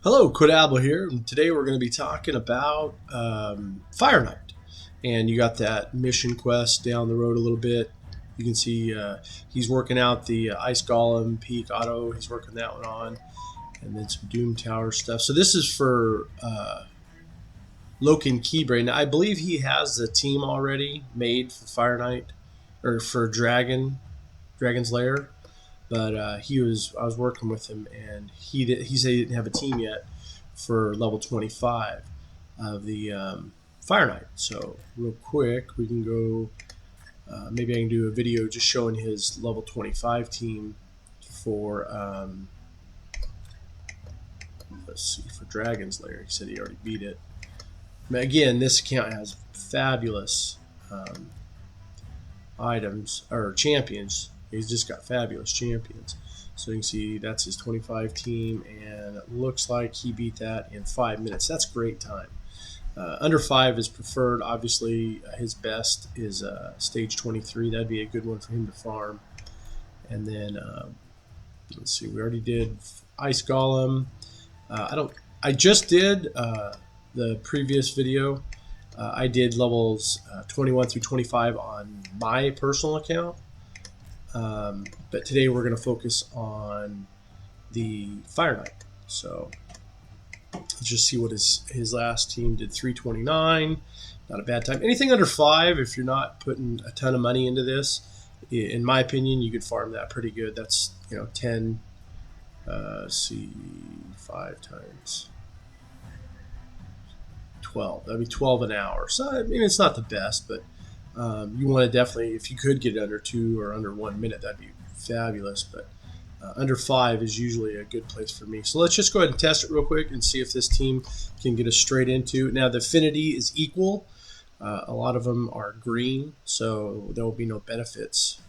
Hello, Quadabble here, and today we're going to be talking about Fire Knight. And you got that mission quest down the road a little bit. You can see he's working out the Ice Golem Peak Auto. He's working that one on, and then some Doom Tower stuff. So this is for Locen Kibre. Now I believe he has the team already made for Fire Knight or for Dragon's Lair. But I was working with him, and he said he didn't have a team yet for level 25 of the Fire Knight. So real quick, we can go. Maybe I can do a video just showing his level 25 team for. Let's see, for Dragon's Lair. He said he already beat it. Again, this account has fabulous items or champions. He's just got fabulous champions. So you can see that's his 25 team, and it looks like he beat that in 5 minutes. That's great time. Under 5 is preferred. Obviously, his best is stage 23. That'd be a good one for him to farm. And then let's see, we already did Ice Golem. I just did the previous video. I did levels 21 through 25 on my personal account. But today we're going to focus on the Fire Knight. So let's just see what his last team did. 329, not a bad time. Anything under 5, if you're not putting a ton of money into this, in my opinion, you could farm that pretty good. That's 10. See, 5 times 12. That'd be 12 an hour. So I mean, it's not the best, but you want to definitely, if you could get it under 2 or under 1 minute, that'd be fabulous. But under 5 is usually a good place for me. So let's just go ahead and test it real quick and see if this team can get us straight into. Now the affinity is equal. A lot of them are green, so there will be no benefits.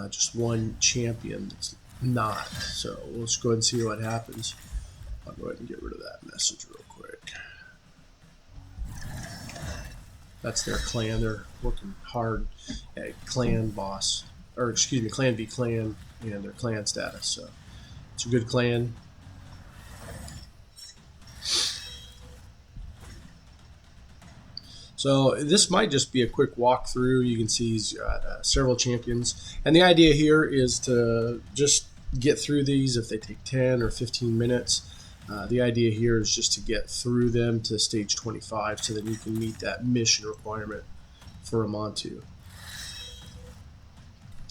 Just one champion that's not. So let's go ahead and see what happens. I'll go ahead and get rid of that message real quick. That's their clan. They're working hard at clan boss, or excuse me, clan v clan, and their clan status. So it's a good clan. So this might just be a quick walkthrough. You can see he's got several champions, and the idea here is to just get through these if they take 10 or 15 minutes. The idea here is just to get through them to stage 25 so that you can meet that mission requirement for Ramantu.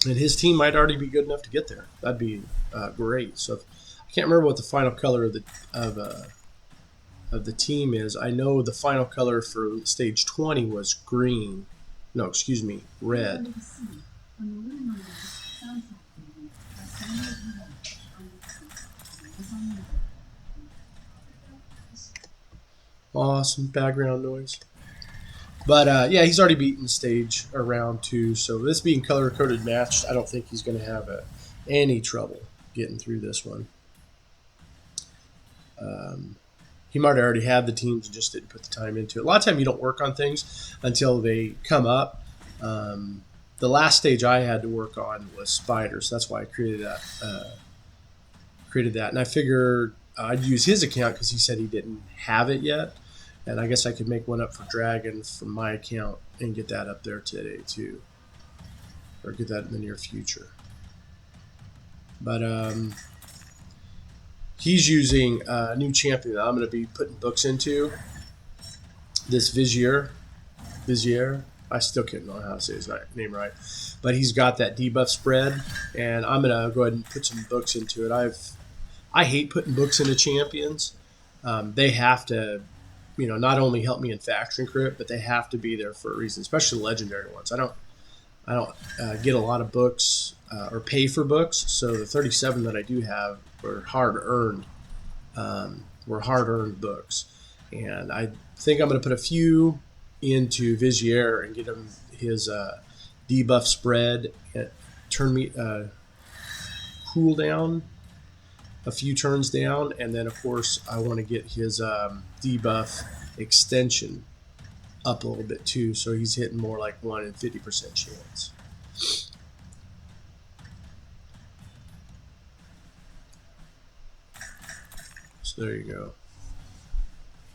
And his team might already be good enough to get there. That'd be great. So I can't remember what the final color of the team is. I know the final color for stage 20 was green. No, excuse me, red. Awesome background noise. But yeah, he's already beaten stage around 2. So this being color coded matched, I don't think he's going to have any trouble getting through this one. He might have already had the teams and just didn't put the time into it. A lot of time you don't work on things until they come up. The last stage I had to work on was spiders. That's why I created that. And I figured I'd use his account because he said he didn't have it yet. And I guess I could make one up for Dragon from my account and get that up there today too. Or get that in the near future. But he's using a new champion that I'm going to be putting books into. This Vizier. I still can't know how to say his name right. But he's got that debuff spread. And I'm going to go ahead and put some books into it. I hate putting books into champions. They have to, not only help me in faction crit, but they have to be there for a reason, especially legendary ones. I don't get a lot of books or pay for books, so the 37 that I do have were hard earned. Books, and I think I'm going to put a few into Vizier and get him his debuff spread, turn me cooldown a few turns down, and then of course I want to get his debuff extension up a little bit too, so he's hitting more like 1 in 50% chance. So there you go.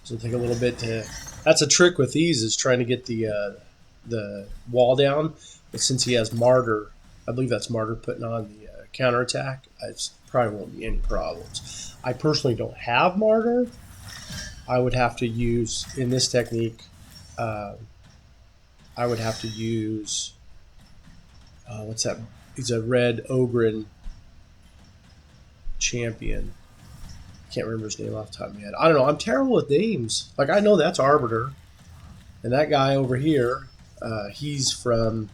So take a little bit to. That's a trick with these, is trying to get the wall down. But since he has Martyr, I believe that's Martyr putting on the counterattack, it probably won't be any problems. I personally don't have Martyr. I would have to use, in this technique, I would have to use, what's that? He's a red Ogren champion. Can't remember his name off the top of my head. I don't know. I'm terrible with names. Like, I know that's Arbiter. And that guy over here, he's from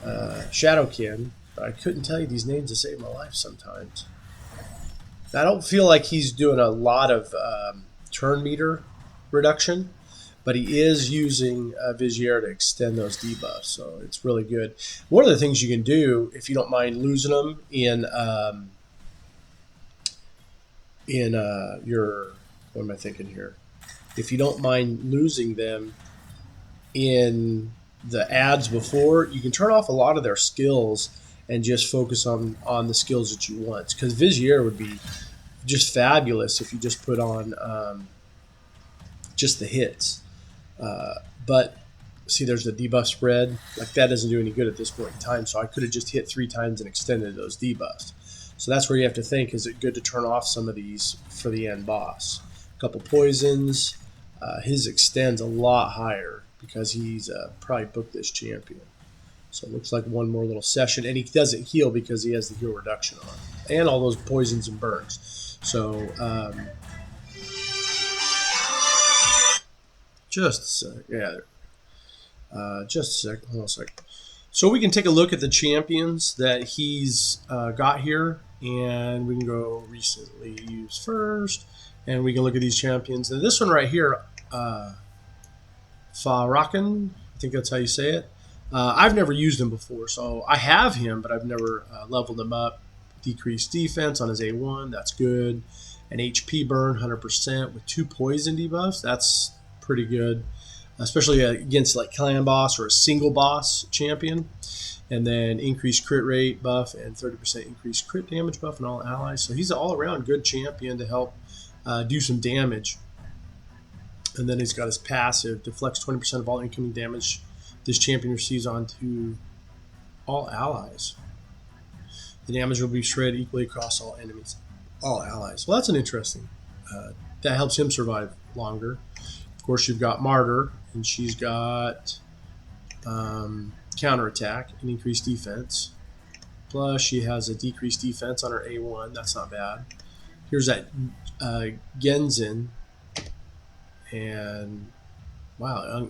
Shadowkin. But I couldn't tell you these names to save my life sometimes. I don't feel like he's doing a lot of turn meter reduction, but he is using Vizier to extend those debuffs, so it's really good. One of the things you can do, if you don't mind losing them in your, what am I thinking here? If you don't mind losing them in the ads before, you can turn off a lot of their skills and just focus on the skills that you want. Because Vizier would be just fabulous if you just put on just the hits. But see, there's the debuff spread. Like, that doesn't do any good at this point in time, so I could have just hit 3 times and extended those debuffs. So that's where you have to think, is it good to turn off some of these for the end boss? A couple poisons. His extends a lot higher because he's probably booked this champion. So it looks like one more little session. And he doesn't heal because he has the heal reduction on. And all those poisons and burns. So just a sec. Yeah. Just a sec. Hold on a sec. So we can take a look at the champions that he's got here. And we can go recently used first. And we can look at these champions. And this one right here, Farakan, I think that's how you say it. I've never used him before, so I have him, but I've never leveled him up. Decreased defense on his A1, that's good. An HP burn, 100% with 2 poison debuffs, that's pretty good, especially against like clan boss or a single boss champion. And then increased crit rate buff and 30% increased crit damage buff on all allies. So he's an all-around good champion to help do some damage. And then he's got his passive, deflects 20% of all incoming damage this champion receives onto all allies. The damage will be spread equally across all enemies, all allies. Well, that's an interesting. That helps him survive longer. Of course, you've got Martyr, and she's got counterattack and increased defense. Plus, she has a decreased defense on her A1. That's not bad. Here's that Genzin. And wow,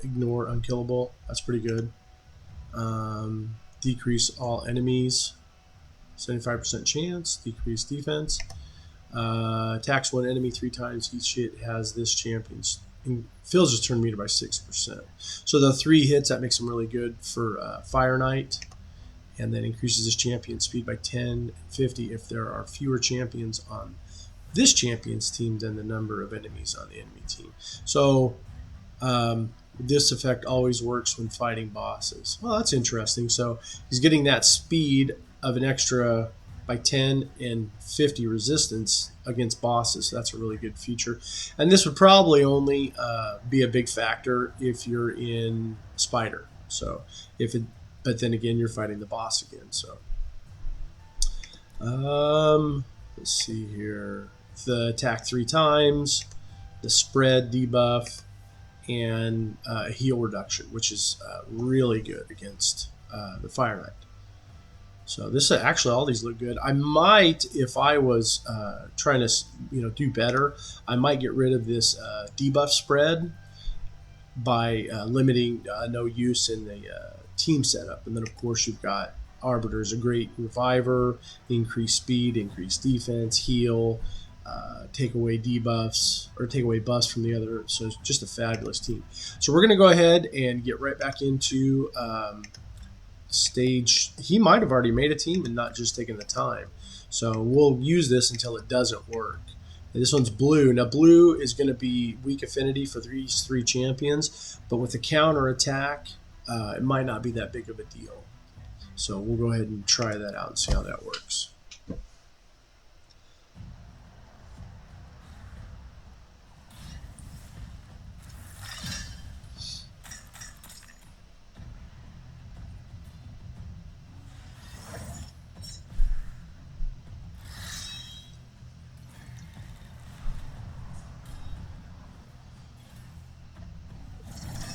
ignore unkillable. That's pretty good. Decrease all enemies. 75% chance. Decrease defense. Attacks one enemy 3 times each hit has this champion's. Fills his turn meter by 6%. So the 3 hits, that makes him really good for Fire Knight. And then increases his champion speed by 10 and 50 if there are fewer champions on this champion's team than the number of enemies on the enemy team. So this effect always works when fighting bosses. Well, that's interesting. So he's getting that speed of an extra by 10 and 50 resistance against bosses. So that's a really good feature. And this would probably only be a big factor if you're in Spider. So but then again, you're fighting the boss again. So let's see here. The attack 3 times, the spread debuff, and heal reduction, which is really good against the Fire Knight. So this actually, all these look good. I might, if I was trying to do better, I might get rid of this debuff spread by limiting no use in the team setup. And then of course you've got Arbiter is a great reviver, increased speed, increased defense, heal, take away debuffs or take away buffs from the other. So it's just a fabulous team. So we're going to go ahead and get right back into stage. He might have already made a team and not just taken the time. So we'll use this until it doesn't work. And this one's blue. Now blue is going to be weak affinity for these 3 champions, but with the counter attack, it might not be that big of a deal. So we'll go ahead and try that out and see how that works.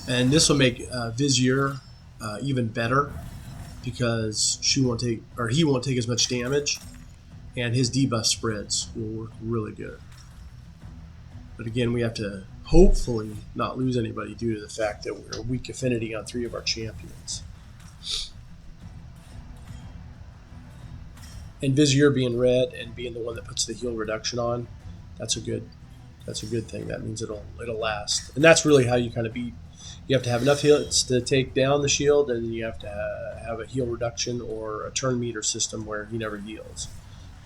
And this will make Vizier even better because he won't take as much damage, and his debuff spreads will work really good. But again, we have to hopefully not lose anybody due to the fact that we're weak affinity on 3 of our champions. And Vizier being red and being the one that puts the heal reduction on, that's a good thing. That means it'll last. And that's really how you kind of beat. You have to have enough hits to take down the shield, and you have to have a heal reduction or a turn meter system where he never heals.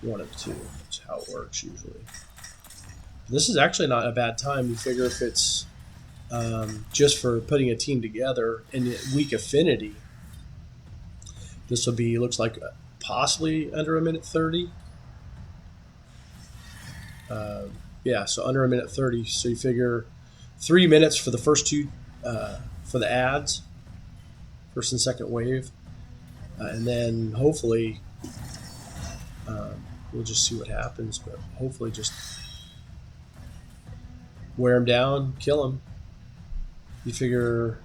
One of the two. That's how it works usually. This is actually not a bad time. You figure if it's just for putting a team together in weak affinity, this will be, looks like possibly under 1:30. Yeah, so under 1:30. So you figure 3 minutes for the first two, for the ads, first and second wave, and then hopefully we'll just see what happens. But hopefully just wear him down, kill him. You figure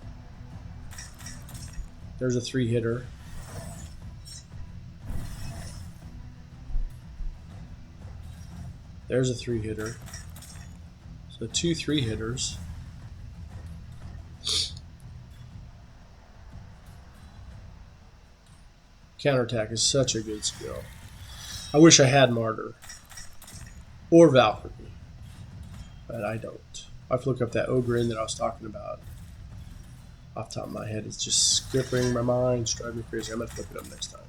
there's a 3-hitter. There's a 3-hitter. So 2 3-hitters. Counterattack is such a good skill. I wish I had Martyr or Valkyrie, but I don't. I have to look up that Ogre that I was talking about. Off the top of my head, it's just skipping my mind, it's driving me crazy. I'm going to look it up next time.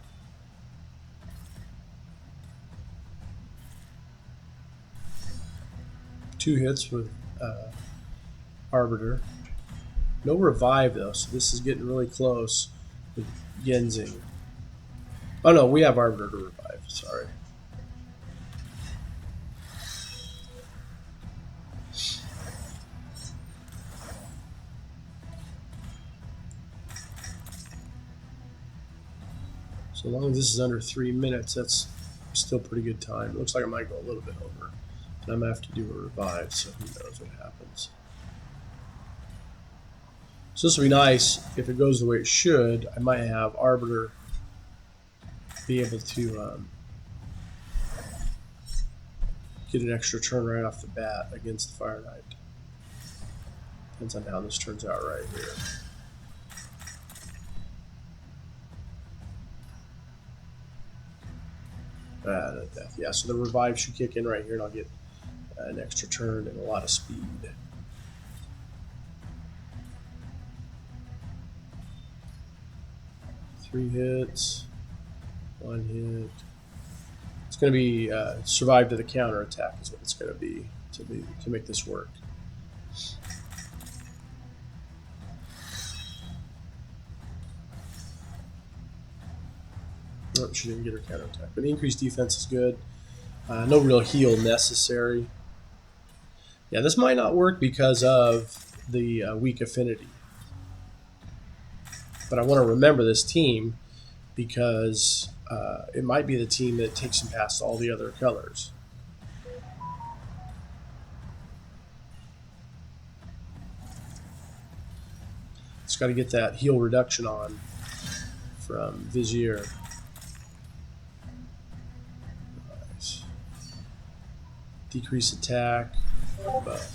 Two hits with Arbiter. No revive though, so this is getting really close with Genzing. Oh no, we have Arbiter to revive, sorry. So long as this is under 3 minutes, that's still pretty good time. It looks like I might go a little bit over. And I'm going to have to do a revive, so who knows what happens. So this will be nice. If it goes the way it should, I might have Arbiter be able to get an extra turn right off the bat against the Fire Knight. Depends on how this turns out right here. Death. Yeah, so the revive should kick in right here, and I'll get an extra turn and a lot of speed. Three hits, 1 hit. It's going to be survive to the counter attack is what it's going to be to make this work. Oh, she didn't get her counter attack, but increased defense is good. No real heal necessary. Yeah, this might not work because of the weak affinity. But I want to remember this team because it might be the team that takes him past all the other colors. It's got to get that heal reduction on from Vizier. Nice. Decrease attack. Buff.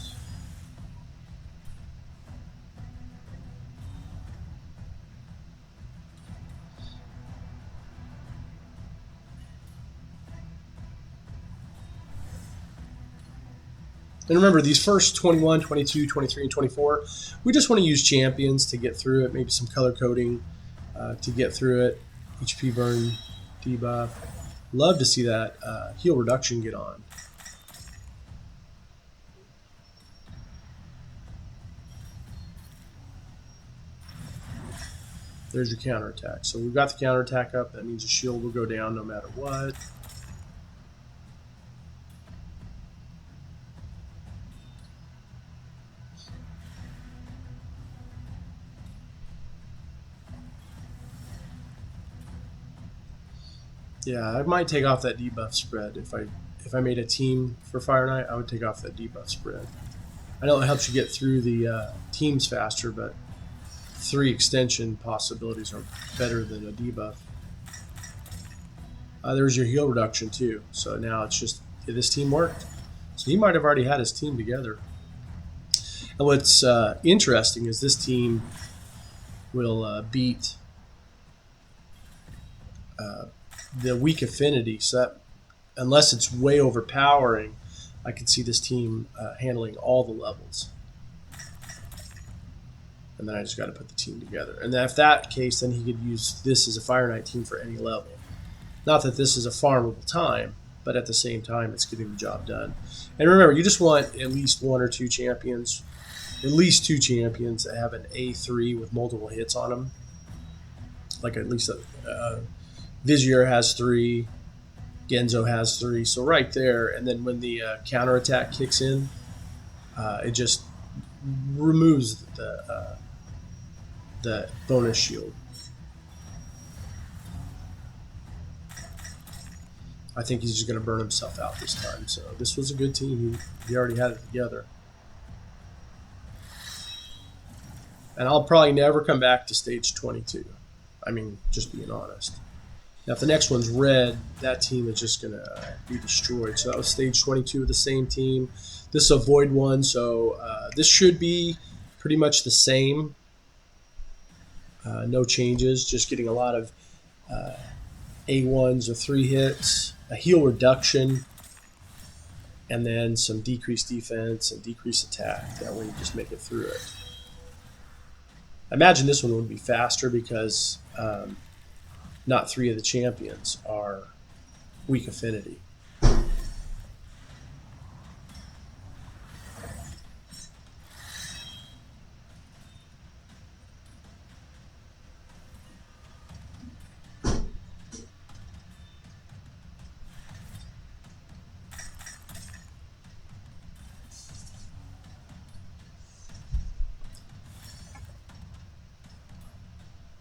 And remember, these first 21, 22, 23, and 24, we just want to use champions to get through it, maybe some color coding to get through it. HP burn, debuff. Love to see that heal reduction get on. There's your counterattack. So we've got the counterattack up. That means the shield will go down no matter what. Yeah, I might take off that debuff spread. If I made a team for Fire Knight, I would take off that debuff spread. I know it helps you get through the teams faster, but 3 extension possibilities are better than a debuff. There's your heal reduction too. So now it's just, this team worked. So he might have already had his team together. And what's interesting is this team will beat the weak affinity. So that, unless it's way overpowering, I can see this team handling all the levels. And then I just got to put the team together. And then if that case, then he could use this as a Fire Knight team for any level. Not that this is a farmable time, but at the same time, it's getting the job done. And remember, you just want at least 1 or 2 champions, at least 2 champions that have an A3 with multiple hits on them. Like at least Vizier has 3, Genzo has 3. So right there, and then when the counterattack kicks in, it just removes the bonus shield. I think he's just going to burn himself out this time. So this was a good team. He already had it together. And I'll probably never come back to stage 22. I mean, just being honest. Now, if the next one's red, that team is just going to be destroyed. So that was stage 22 of the same team. This is a void one, so this should be pretty much the same. No changes, just getting a lot of A1s or 3 hits, a heal reduction, and then some decreased defense and decreased attack. That way you just make it through it. I imagine this one would be faster because not 3 of the champions are weak affinity.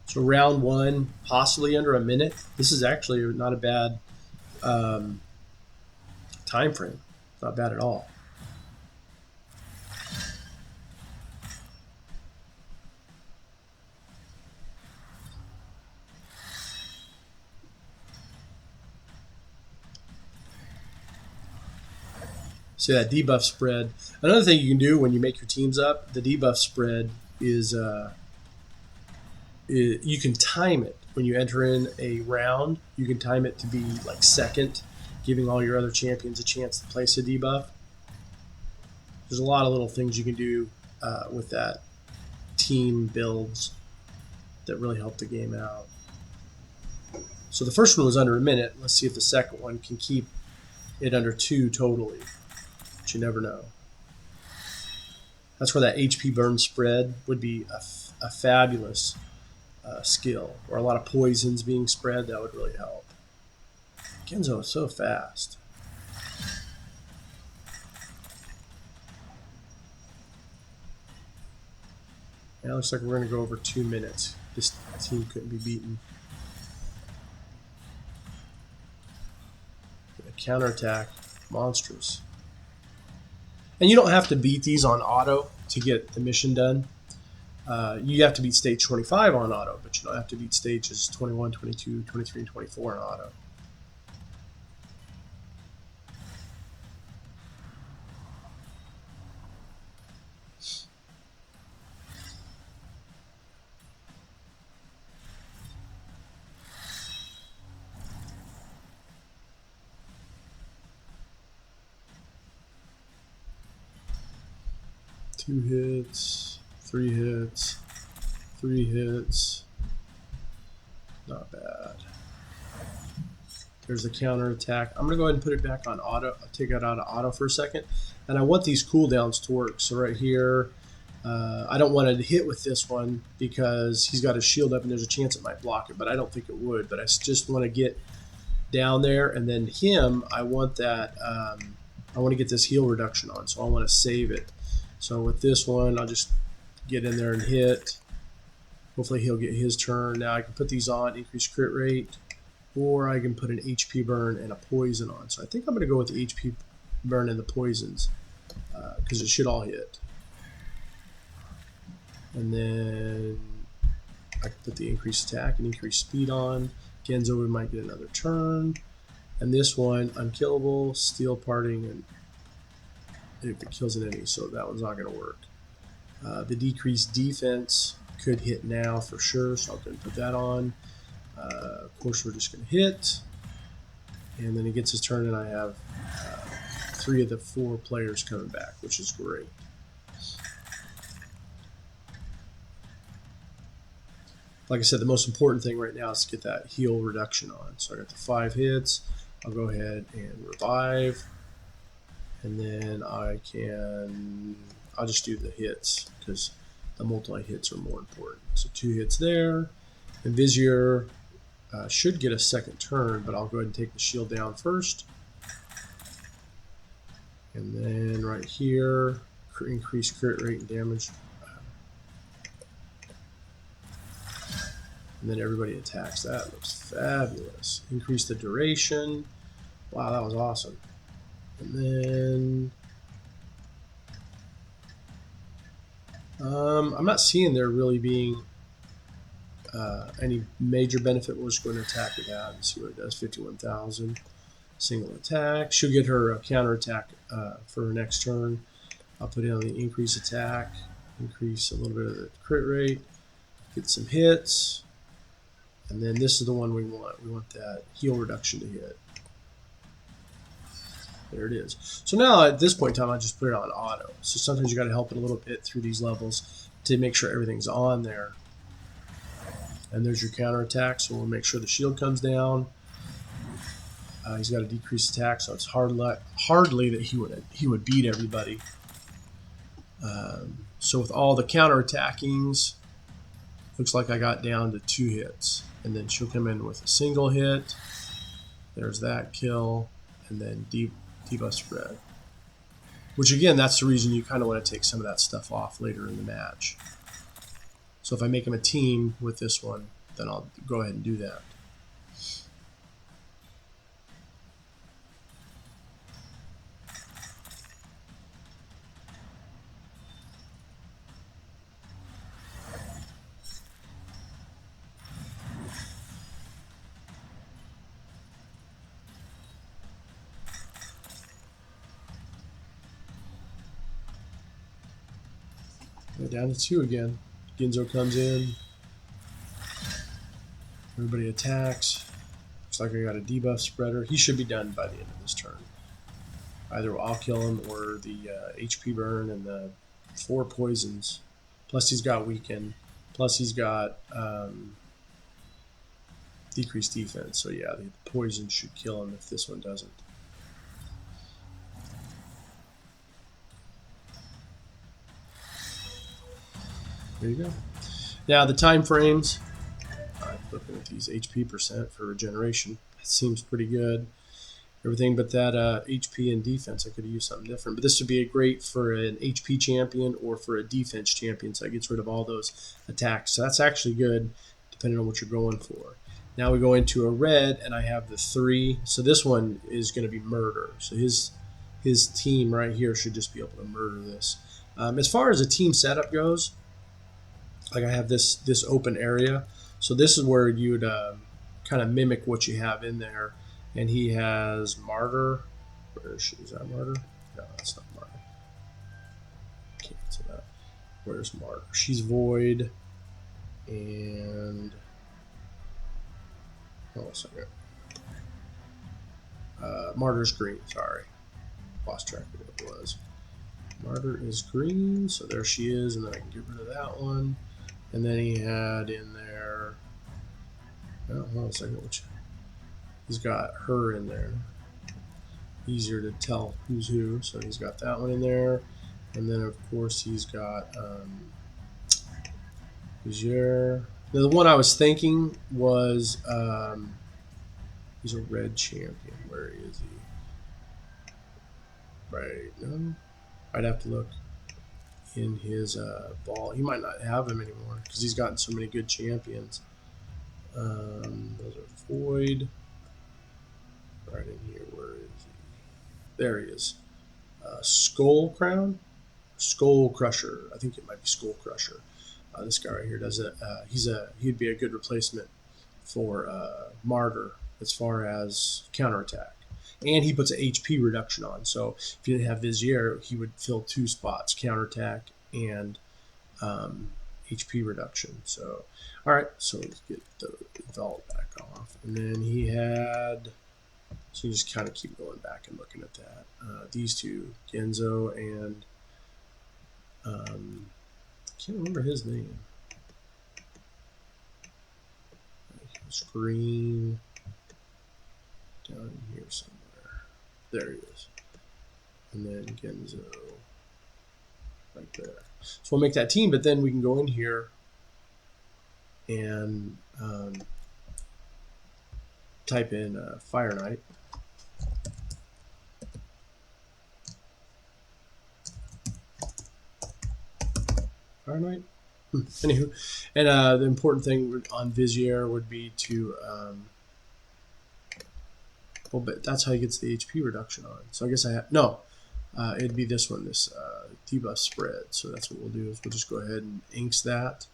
So round 1, possibly under a minute. This is actually not a bad time frame. Not bad at all. See that debuff spread. Another thing you can do when you make your teams up, the debuff spread is you can time it when you enter in a round. You can time it to be like second, giving all your other champions a chance to place a debuff. There's a lot of little things you can do with that team builds that really help the game out. So the first one was under a minute. Let's see if the second one can keep it under 2 totally. But you never know. That's where that HP burn spread would be a fabulous skill, or a lot of poisons being spread. That would really help. Genzo is so fast. Yeah, it looks like we're going to go over 2 minutes. This team couldn't be beaten. The counterattack, monstrous. And you don't have to beat these on auto to get the mission done. You have to beat stage 25 on auto, but you don't have to beat stages 21, 22, 23, and 24 on auto. Two hits, 3 hits, 3 hits. Not bad. There's the counter attack. I'm going to go ahead and put it back on auto. I'll take it out of auto for a second. And I want these cooldowns to work. So right here, I don't want to hit with this one because he's got his shield up and there's a chance it might block it, but I don't think it would. But I just want to get down there. And then him, I want that, I want to get this heal reduction on. So I want to save it. So with this one, I'll just get in there and hit. Hopefully he'll get his turn. Now I can put these on, increase crit rate, or I can put an HP burn and a poison on. So I think I'm going to go with the HP burn and the poisons because it should all hit. And then I can put the increased attack and increased speed on. Genzo, we might get another turn. And this one, unkillable, steel parting, and if it kills an enemy, so that one's not going to work. The decreased defense could hit now for sure, so I'm going to put that on. Of course, we're just going to hit. And then he gets his turn, and I have 3 of the 4 players coming back, which is great. Like I said, the most important thing right now is to get that heal reduction on. So I got the 5 hits. I'll go ahead and revive. And then I'll just do the hits because the multi-hits are more important. So 2 hits there. And Vizier should get a second turn, but I'll go ahead and take the shield down first. And then right here, increase crit rate and damage. And then everybody attacks. That looks fabulous. Increase the duration. Wow, that was awesome. And then I'm not seeing there really being any major benefit. We're just going to attack with that and see what it does. 51,000. Single attack. She'll get her counter attack for her next turn. I'll put in on the increase attack. Increase a little bit of the crit rate. Get some hits. And then this is the one we want. We want that heal reduction to hit. There it is. So now at this point in time, I just put it on auto. So sometimes you got to help it a little bit through these levels to make sure everything's on there. And there's your counter attack. So we'll make sure the shield comes down. He's got a decreased attack, so it's hardly that he would beat everybody. So with all the counter attackings, looks like I got down to 2 hits. And then she'll come in with a single hit. There's that kill. And then debuff spread. Which again, that's the reason you kind of want to take some of that stuff off later in the match. So if I make him a team with this one, then I'll go ahead and do that. Down to 2 again. Genzo comes in. Everybody attacks. Looks like I got a debuff spreader. He should be done by the end of this turn. Either I'll kill him or the HP burn and the 4 poisons. Plus he's got weaken. Plus he's got decreased defense. So yeah, the poison should kill him if this one doesn't. There you go. Now the time frames. I'm looking at these HP percent for regeneration. It seems pretty good. Everything but that HP and defense, I could have used something different. But this would be great for an HP champion or for a defense champion. So that gets rid of all those attacks. So that's actually good, depending on what you're going for. Now we go into a red, and I have the 3. So this one is going to be murder. So his team right here should just be able to murder this. As far as a team setup goes, like I have this open area. So this is where you would kind of mimic what you have in there. And he has Martyr. Where is she? Is that Martyr? No, that's not Martyr. Cancel that. Where's Martyr? She's Void. And hold on a second. Martyr's green. Sorry, lost track of what it was. Martyr is green, so there she is, and then I can get rid of that one. And then he had in there. Oh, hold on a second. He's got her in there. Easier to tell who's who. So he's got that one in there. And then, of course, he's got Vizier. The one I was thinking was he's a red champion. Where is he? Right. No. I'd have to look in his ball. He might not have him anymore because he's gotten so many good champions. Those are Void. Right in here, where is he? There he is. Skull Crown? Skull Crusher. I think it might be Skull Crusher. This guy right here doesn't. He'd be a good replacement for Martyr as far as counterattack. And he puts an HP reduction on. So if you didn't have Vizier, he would fill 2 spots, counterattack and HP reduction. So, all right, so let's get the vault back off. And then he had, so you just kind of keep going back and looking at that. These two, Genzo and, I can't remember his name. Screen down here somewhere. There he is. And then Genzo right there. So we'll make that team, but then we can go in here and type in Fire Knight. Fire Knight? Anywho, and the important thing on Vizier would be to, well, but that's how he gets the HP reduction on. So I guess I have, no, it'd be this one, this debuff spread. So that's what we'll do is we'll just go ahead and inks that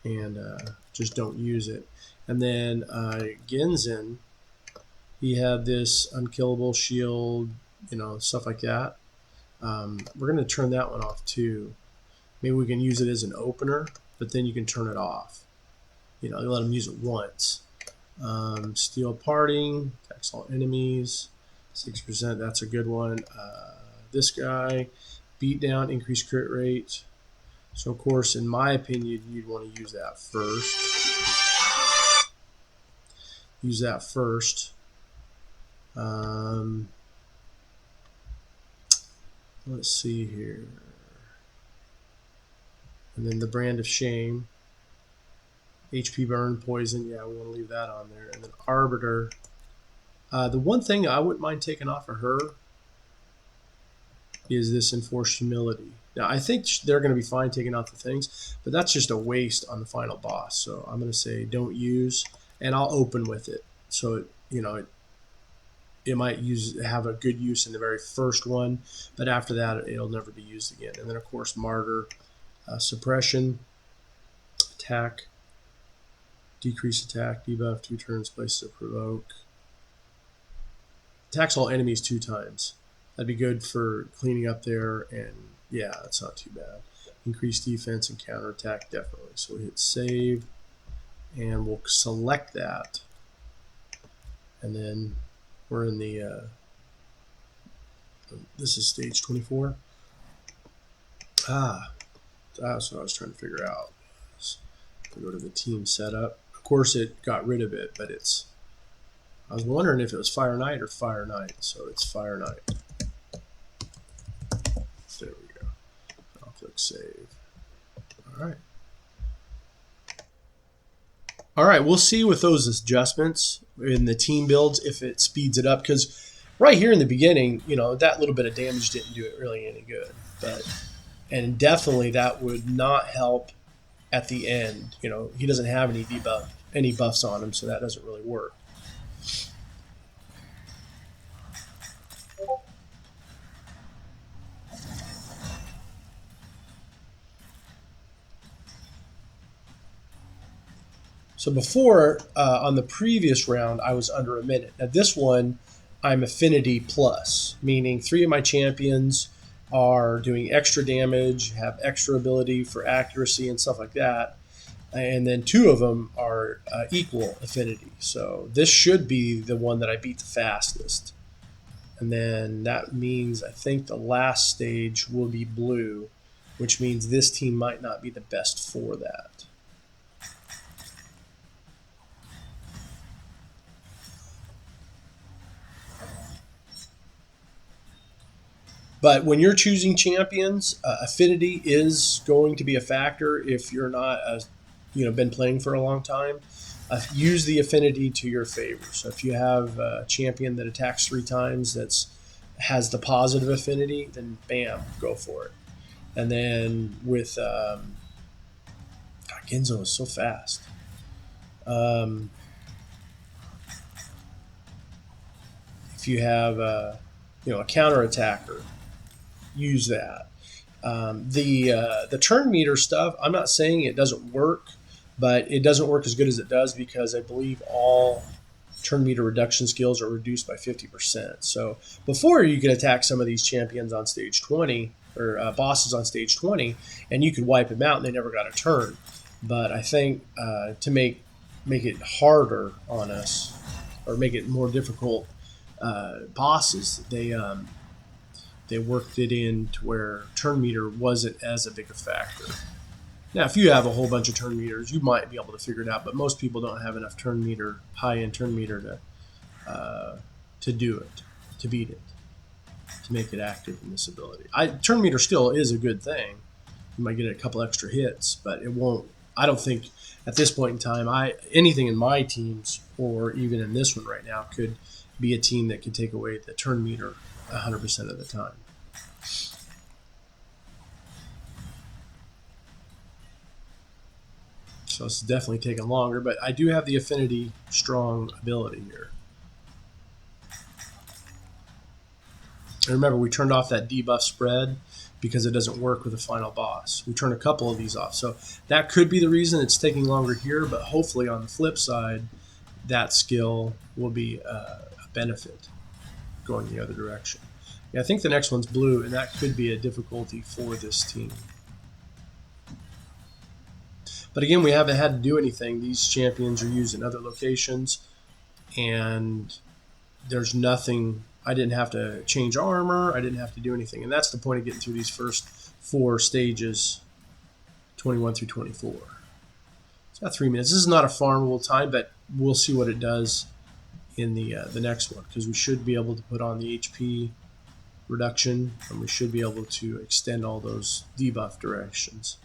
and just don't use it. And then Genzen, he had this unkillable shield, you know, stuff like that. We're going to turn that one off too. Maybe we can use it as an opener, but then you can turn it off. You know, you let them use it once. Steel Parting, attacks all enemies, 6%, that's a good one. This guy, beat down, increase crit rate. So of course, in my opinion, you'd want to use that first. Use that first. Let's see here. And then the Brand of Shame. HP burn, poison, yeah, we want to leave that on there. And then Arbiter. The one thing I wouldn't mind taking off of her is this Enforced Humility. Now, I think they're going to be fine taking off the things, but that's just a waste on the final boss. So I'm going to say don't use, and I'll open with it. So, it might have a good use in the very first one, but after that, it'll never be used again. And then, of course, Martyr, suppression, attack, decrease attack, debuff, 2 turns, places to provoke. Attacks all enemies 2 times. That'd be good for cleaning up there, and yeah, that's not too bad. Increase defense and counterattack, definitely. So we hit save, and we'll select that. And then we're in the, this is stage 24. That's what I was trying to figure out. So go to the team setup. Of course, it got rid of it, but it's, I was wondering if it was Fire Knight or Fire Knight. So it's Fire Knight. There we go. I'll click save. All right. All right, we'll see with those adjustments in the team builds if it speeds it up, because right here in the beginning, that little bit of damage didn't do it really any good. And definitely that would not help at the end. He doesn't have any buffs on him, so that doesn't really work. So before, on the previous round, I was under a minute. Now this one, I'm affinity plus, meaning 3 of my champions are doing extra damage, have extra ability for accuracy and stuff like that. And then 2 of them are equal affinity. So this should be the one that I beat the fastest. And then that means I think the last stage will be blue, which means this team might not be the best for that. But when you're choosing champions, affinity is going to be a factor if you're not, been playing for a long time. Use the affinity to your favor. So if you have a champion that attacks 3 times has the positive affinity, then bam, go for it. And then with Genzo is so fast. If you have a counter attacker, use that. The turn meter stuff, I'm not saying it doesn't work, but it doesn't work as good as it does because I believe all turn meter reduction skills are reduced by 50%. So before you could attack some of these champions on stage 20 or bosses on stage 20, and you could wipe them out and they never got a turn. But I think to make it harder on us or make it more difficult bosses, they worked it in to where turn meter wasn't as a big a factor. Now, if you have a whole bunch of turn meters, you might be able to figure it out, but most people don't have enough high-end turn meter to do it, to beat it, to make it active in this ability. Turn meter still is a good thing. You might get a couple extra hits, but it won't. I don't think at this point in time, anything in my teams or even in this one right now could be a team that could take away the turn meter 100% of the time. So it's definitely taking longer, but I do have the affinity strong ability here. And remember, we turned off that debuff spread because it doesn't work with the final boss. We turned a couple of these off. So that could be the reason it's taking longer here, but hopefully on the flip side, that skill will be a benefit going the other direction. Yeah, I think the next one's blue, and that could be a difficulty for this team. But again, we haven't had to do anything. These champions are used in other locations, and there's nothing. I didn't have to change armor. I didn't have to do anything. And that's the point of getting through these first 4 stages, 21 through 24. It's about 3 minutes. This is not a farmable time, but we'll see what it does in the next one, because we should be able to put on the HP reduction, and we should be able to extend all those debuff directions.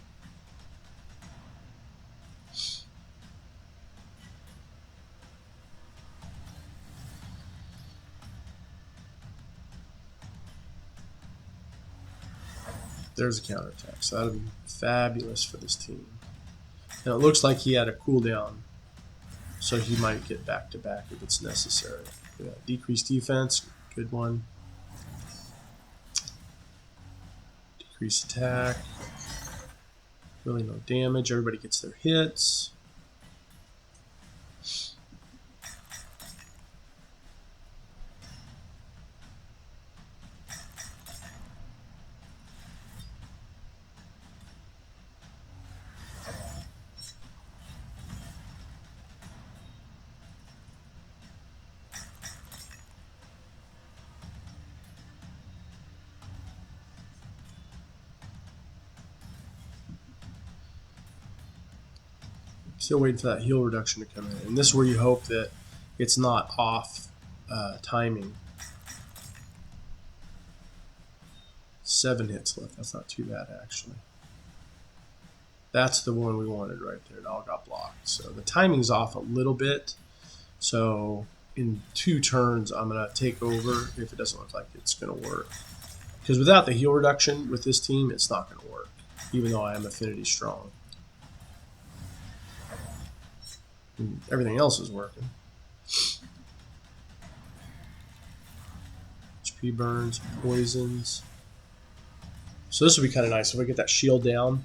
There's a counterattack, so that'll be fabulous for this team. Now it looks like he had a cooldown, so he might get back to back if it's necessary. Yeah, decreased defense, good one. Decreased attack, really no damage. Everybody gets their hits. Still waiting for that heal reduction to come in. And this is where you hope that it's not off timing. 7 hits left. That's not too bad, actually. That's the one we wanted right there. It all got blocked. So the timing's off a little bit. So in 2 turns, I'm going to take over if it doesn't look like it's going to work. Because without the heal reduction with this team, it's not going to work, even though I am affinity strong. And everything else is working. HP burns, poisons. So this would be kind of nice if I get that shield down.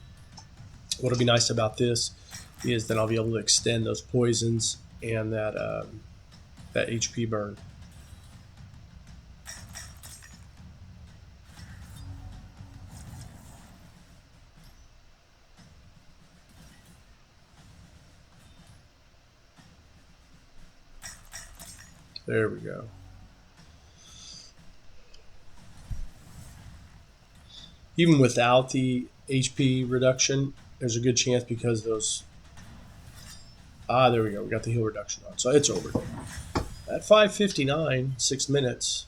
What'll be nice about this is that I'll be able to extend those poisons and that that HP burn. There we go. Even without the HP reduction, there's a good chance because those... there we go. We got the heal reduction on. So it's over. At 5:59, 6 minutes.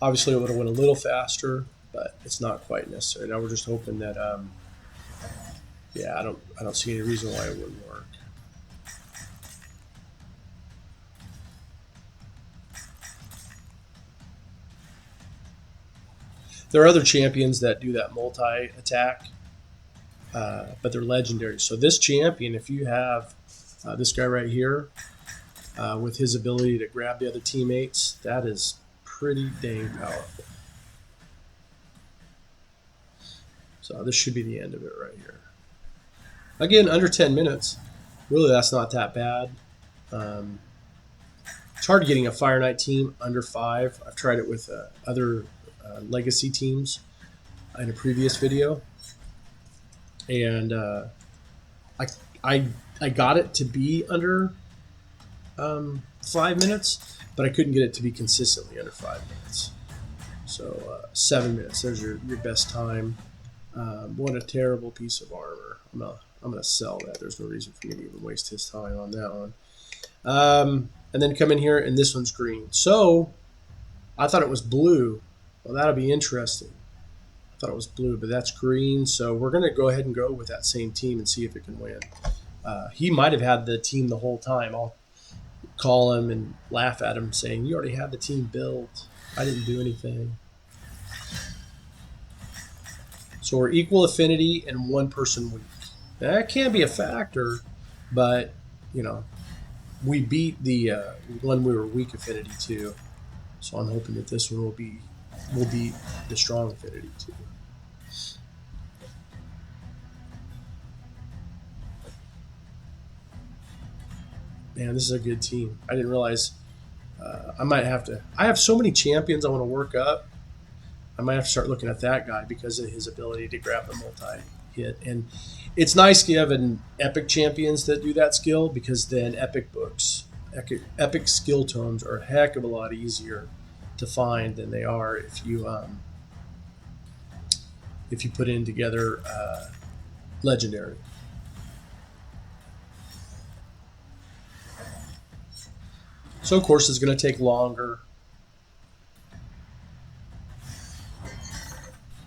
Obviously, it would have went a little faster, but it's not quite necessary. Now we're just hoping that... yeah, I don't see any reason why it wouldn't work. There are other champions that do that multi-attack, but they're legendary. So this champion, if you have this guy right here, with his ability to grab the other teammates, that is pretty dang powerful. So this should be the end of it right here. Again, under 10 minutes. Really, that's not that bad. It's hard getting a Fire Knight team under 5. I've tried it with other legacy teams in a previous video, and I got it to be under 5 minutes, but I couldn't get it to be consistently under 5 minutes. So 7 minutes. There's your best time. What a terrible piece of armor. I'm gonna sell that. There's no reason for me to even waste his time on that one. And then come in here, and this one's green. So I thought it was blue. Well, that'll be interesting. I thought it was blue, but that's green. So we're gonna go ahead and go with that same team and see if it can win. He might have had the team the whole time. I'll call him and laugh at him, saying, "You already had the team built. I didn't do anything." So we're equal affinity and one person weak. That can be a factor, but you know, we beat the one we were weak affinity to. So I'm hoping that this one will beat the strong affinity too. Man, this is a good team. I didn't realize I might have to. I have so many champions I want to work up. I might have to start looking at that guy because of his ability to grab the multi-hit. And it's nice to have an epic champions that do that skill, because then epic books, epic skill tomes are a heck of a lot easier to find than they are if you put in together legendary. So of course it's going to take longer,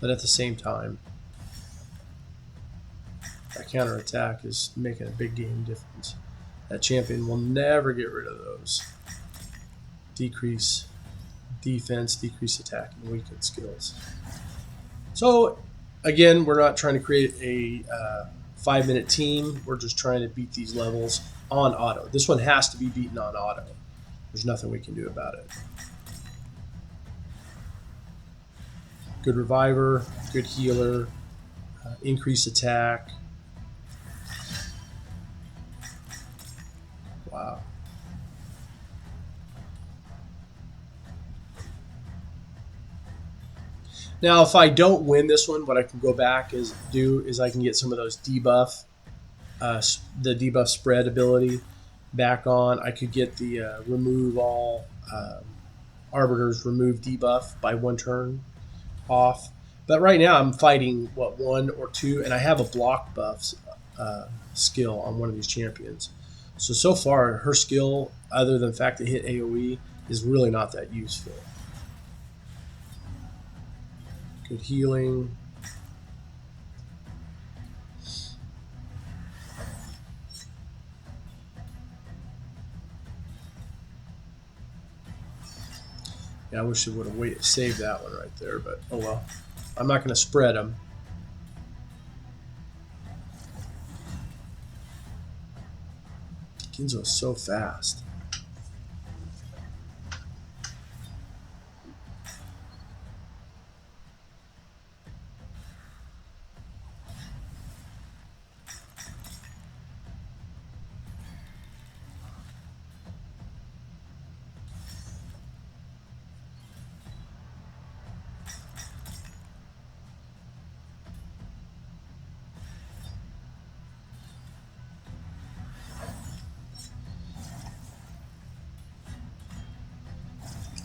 but at the same time, that counterattack is making a big game difference. That champion will never get rid of those. Decrease defense, decrease attack, and weaken skills. So again, we're not trying to create a 5-minute team. We're just trying to beat these levels on auto. This one has to be beaten on auto. There's nothing we can do about it. Good reviver, good healer, increased attack. Wow. Now, if I don't win this one, what I can go back is I can get some of those debuff, the debuff spread ability back on. I could get the remove all arbiters remove debuff by 1 turn off. But right now I'm fighting 1 or 2, and I have a block buff skill on one of these champions. So far her skill, other than the fact that hit AoE, is really not that useful. Good healing. Yeah, I wish it would have saved that one right there, but oh well. I'm not going to spread them. Ginzo is so fast.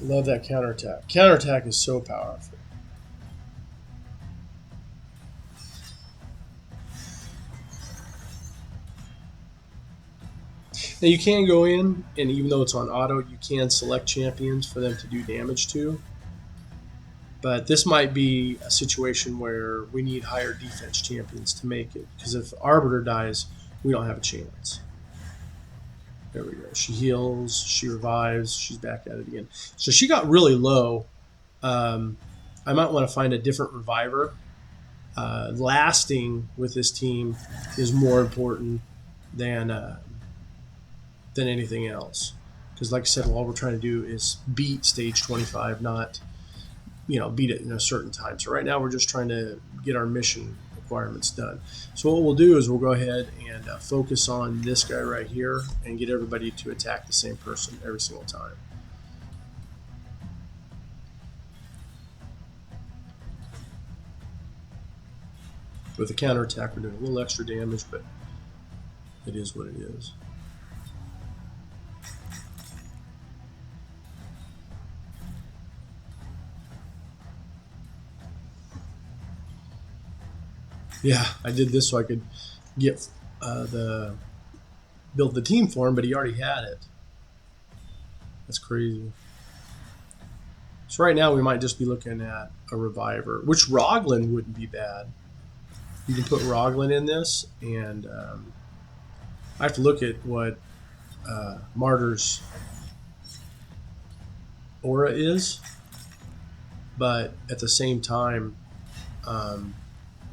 Love that counterattack. Counterattack is so powerful. Now you can go in, and even though it's on auto, you can select champions for them to do damage to. But this might be a situation where we need higher defense champions to make it. Because if Arbiter dies, we don't have a chance. There we go. She heals. She revives. She's back at it again. So she got really low. I might want to find a different reviver. Lasting with this team is more important than anything else. Because like I said, all we're trying to do is beat stage 25, not beat it in a certain time. So right now we're just trying to get our mission requirements done. So what we'll do is we'll go ahead and focus on this guy right here and get everybody to attack the same person every single time. With the counterattack, we're doing a little extra damage, but it is what it is. Yeah, I did this so I could get build the team for him, but he already had it. That's crazy. So right now we might just be looking at a reviver, which Roglin wouldn't be bad. You can put Roglin in this, and I have to look at what Martyr's aura is, but at the same time,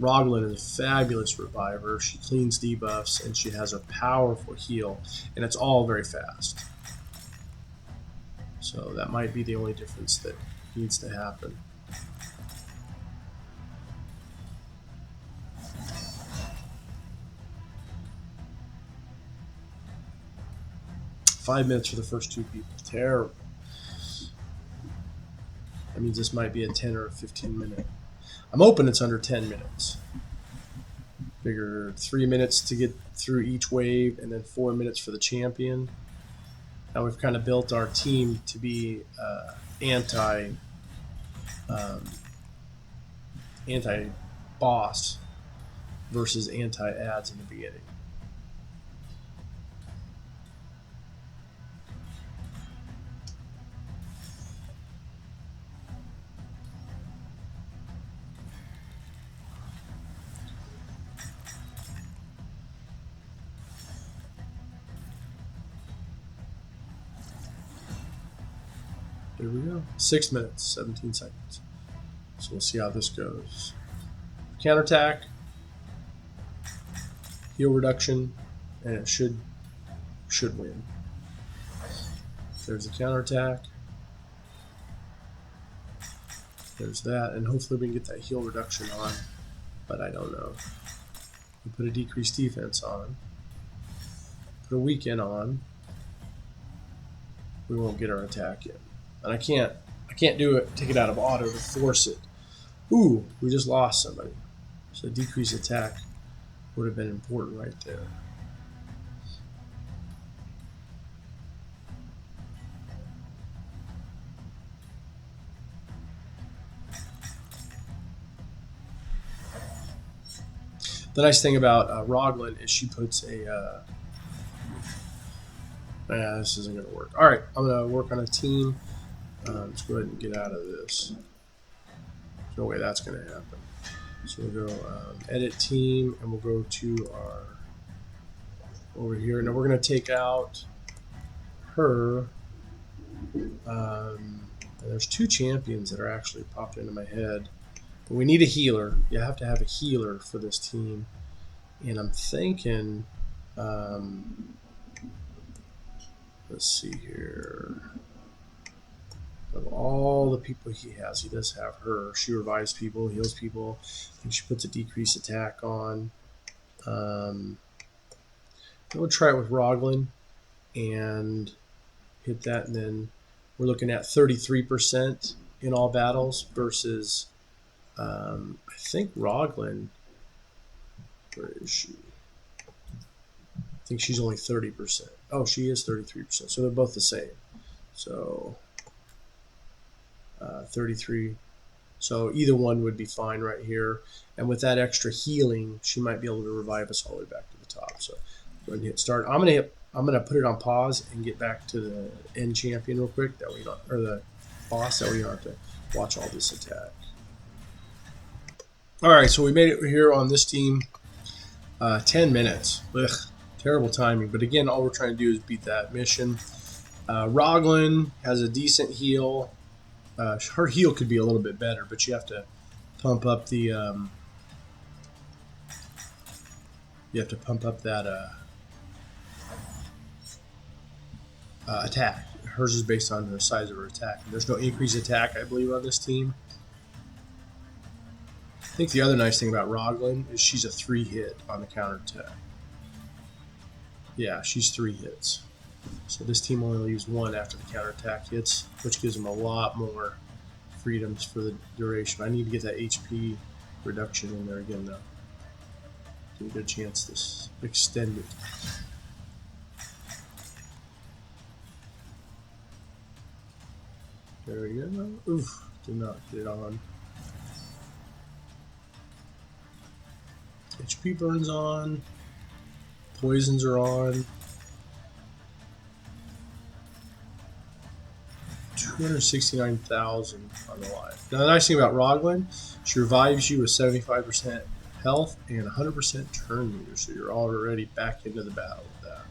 Roglin is a fabulous reviver. She cleans debuffs, and she has a powerful heal, and it's all very fast. So that might be the only difference that needs to happen. Five minutes for the first two people. Terrible. That means this might be a 10 or a 15 minute. I'm hoping it's under 10 minutes. Figure 3 minutes to get through each wave, and then 4 minutes for the champion. Now we've kind of built our team to be anti-boss versus anti-ads in the beginning. There we go. 6 minutes, 17 seconds. So we'll see how this goes. Counterattack, heal reduction, and it should win. There's the counterattack. There's that, and hopefully we can get that heal reduction on, but I don't know. We put a decreased defense on. Put a weaken on. We won't get our attack in. And I can't do it, take it out of auto to force it. Ooh, we just lost somebody. So decrease attack would have been important right there. The nice thing about Roglin is she puts a... this isn't going to work. All right, I'm going to work on a team. Let's go ahead and get out of this. There's no way that's going to happen. So we'll go edit team, and we'll go to our over here. Now we're going to take out her. And there's two champions that are actually popped into my head. But we need a healer. You have to have a healer for this team. And I'm thinking, let's see here. Of all the people he has, he does have her. She revives people, heals people. I think she puts a decreased attack on. We'll try it with Roglin and hit that, and then we're looking at 33% in all battles versus, I think Roglin, where is she? I think she's only 30%. Oh, she is 33%. So they're both the same. So 33. So either one would be fine right here. And with that extra healing, she might be able to revive us all the way back to the top. So go ahead and hit start. I'm gonna put it on pause and get back to the end champion real quick. That way you don't, or the boss. That way you don't have to watch all this attack. All right, so we made it here on this team. 10 minutes. Ugh, terrible timing. But again, all we're trying to do is beat that mission. Roglin has a decent heal. Her heal could be a little bit better, but you have to pump up the attack. Hers is based on the size of her attack. There's no increased attack, I believe, on this team. I think the other nice thing about Roglin is she's a 3-hit on the counterattack. Yeah, she's 3 hits. So this team only leaves 1 after the counterattack hits, which gives them a lot more freedoms for the duration. I need to get that HP reduction in there again, though. Give a good chance to extend it. There we go. Oof, did not get it on. HP burns on. Poisons are on. 269,000 on the life. Now the nice thing about Roglin, she revives you with 75% health and 100% turn meter, so you're already back into the battle with that.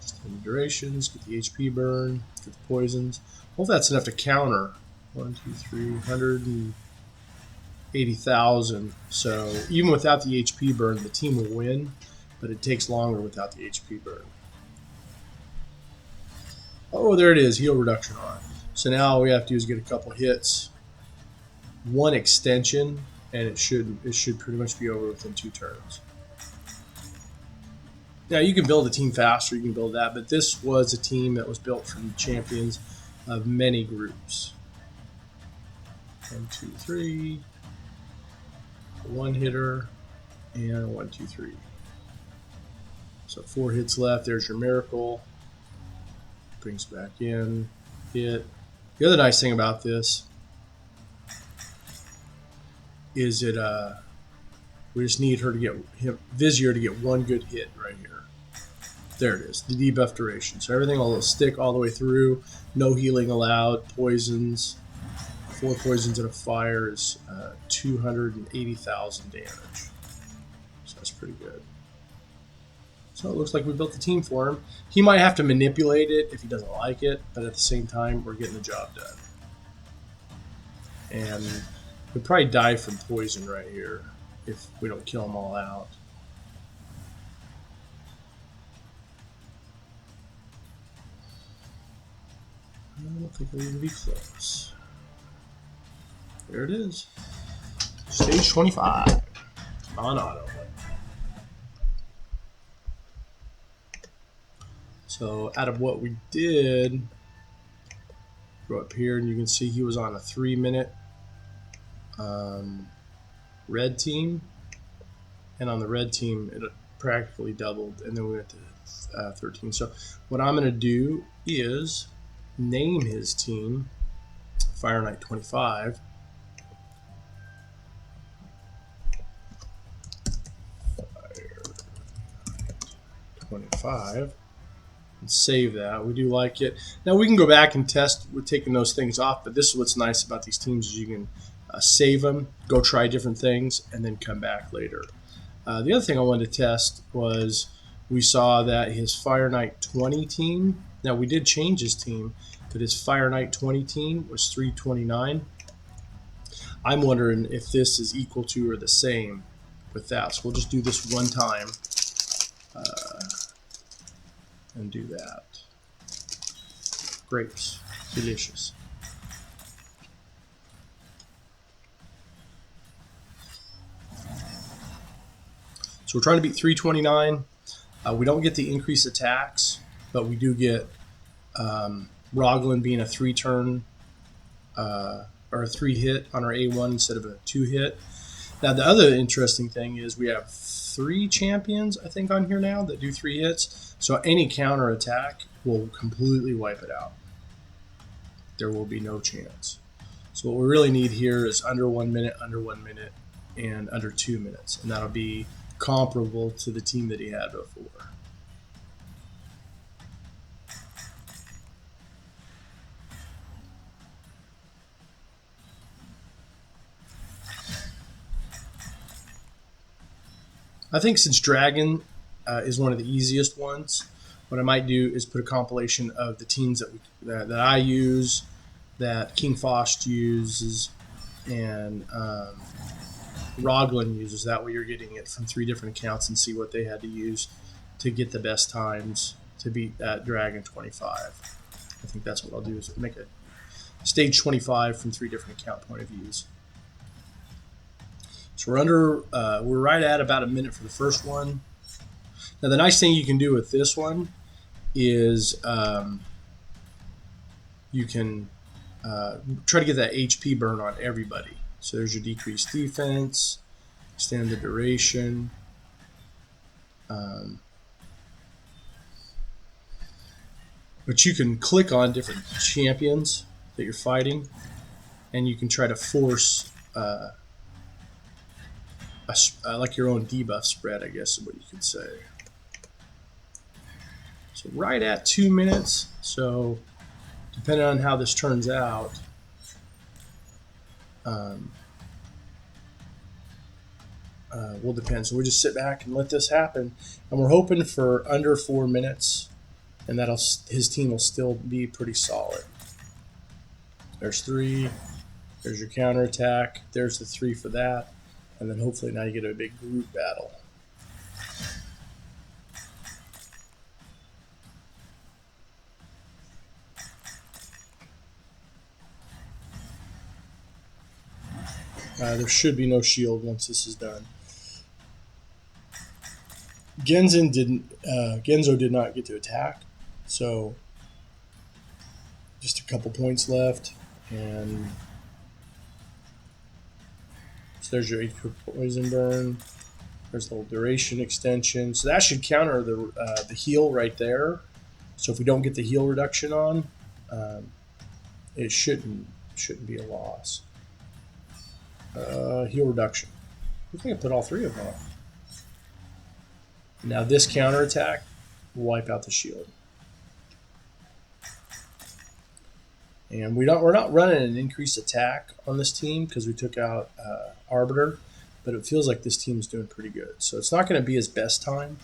Extended durations, get the HP burn, get the poisons. Hopefully that's enough to counter 1, 2, 3, 180,000. So even without the HP burn, the team will win, but it takes longer without the HP burn. Oh, there it is, heal reduction on. So now all we have to do is get a couple hits, 1 extension, and it should pretty much be over within 2 turns. Now you can build a team faster, you can build that, but this was a team that was built from champions of many groups. 1, 2, 3, 1 hitter, and 1, 2, 3. So 4 hits left. There's your miracle. Brings back in. Hit. The other nice thing about this is that we just need her to get Vizier to get 1 good hit right here. There it is, the debuff duration. So everything will stick all the way through. No healing allowed. Poisons. 4 poisons and a fire is 280,000 damage. So that's pretty good. So it looks like we built the team for him. He might have to manipulate it if he doesn't like it, but at the same time, we're getting the job done. And he'll probably die from poison right here if we don't kill them all out. I don't think we'll even be close. There it is. Stage 25 on auto. So out of what we did, go up here and you can see he was on a 3-minute red team, and on the red team it practically doubled, and then we went to 13. So what I'm going to do is name his team Fire Knight 25. Fire 25. And save that. We do like it. Now we can go back and test with taking those things off, but this is what's nice about these teams is you can save them, go try different things, and then come back later. The other thing I wanted to test was we saw that his Fire Knight 20 team, now we did change his team, but his Fire Knight 20 team was 329. I'm wondering if this is equal to or the same with that. So we'll just do this one time. And do that. Grapes, delicious. So we're trying to beat 329. We don't get the increased attacks, but we do get Roglin being a 3-turn or a 3-hit on our A1 instead of a 2-hit. Now the other interesting thing is we have 3 champions, I think, on here now that do 3 hits. So any counter attack will completely wipe it out. There will be no chance. So what we really need here is under 1 minute, and under 2 minutes. And that'll be comparable to the team that he had before. I think since Dragon is one of the easiest ones, what I might do is put a compilation of the teams that I use, that King Faust uses, and Roglin uses. That way you're getting it from 3 different accounts and see what they had to use to get the best times to beat that Dragon 25. I think that's what I'll do, is make a stage 25 from 3 different account point of views. So we're right at about a minute for the first one. Now the nice thing you can do with this one is you can try to get that HP burn on everybody. So there's your decreased defense, extend the duration. But you can click on different champions that you're fighting, and you can try to force like your own debuff spread, I guess is what you could say. So right at 2 minutes. So depending on how this turns out, will depend. So we just sit back and let this happen, and we're hoping for under 4 minutes, and his team will still be pretty solid. There's 3. There's your counterattack. There's the 3 for that, and then hopefully now you get a big group battle. There should be no shield once this is done. Genzo did not get to attack, so just a couple points left, and so there's your 8 poison burn. There's the little duration extension, so that should counter the heal right there. So if we don't get the heal reduction on, it shouldn't be a loss. Heal reduction. I think I put all 3 of them on. Now this counterattack will wipe out the shield. And we're not running an increased attack on this team because we took out Arbiter, but it feels like this team is doing pretty good. So it's not going to be his best time,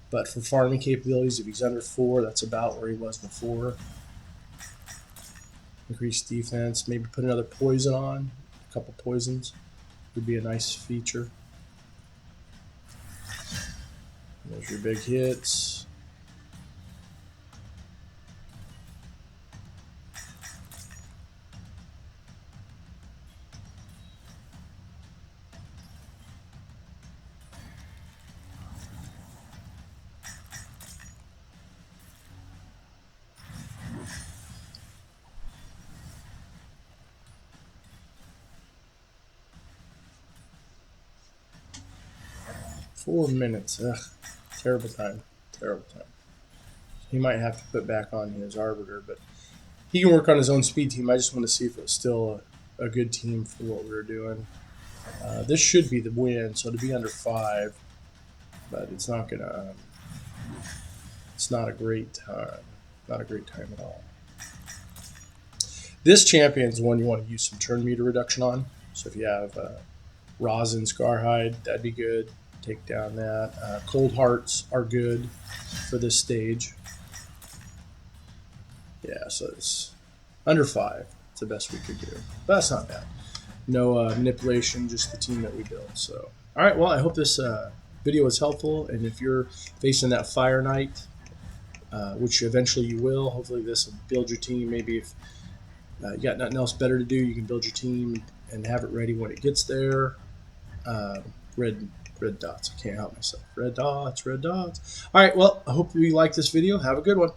but for farming capabilities, if he's under 4, that's about where he was before. Increased defense, maybe put another poison on, a couple poisons would be a nice feature. There's your big hits. Four minutes. Ugh. Terrible time. Terrible time. He might have to put back on his Arbiter, but he can work on his own speed team. I just want to see if it's still a good team for what we were doing. This should be the win, so to be under 5, but it's not gonna. It's not a great time. Not a great time at all. This champion's one you want to use some turn meter reduction on. So if you have Rosin, Scarhide, that'd be good. Take down that. Cold Hearts are good for this stage. Yeah, so it's under 5. It's the best we could do. But that's not bad. No manipulation, just the team that we built. So, all right, well, I hope this video was helpful. And if you're facing that Fire Knight, which eventually you will, hopefully this will build your team. Maybe if you got nothing else better to do, you can build your team and have it ready when it gets there. Red dots. I can't help myself. Red dots, red dots. All right, well, I hope you like this video. Have a good one.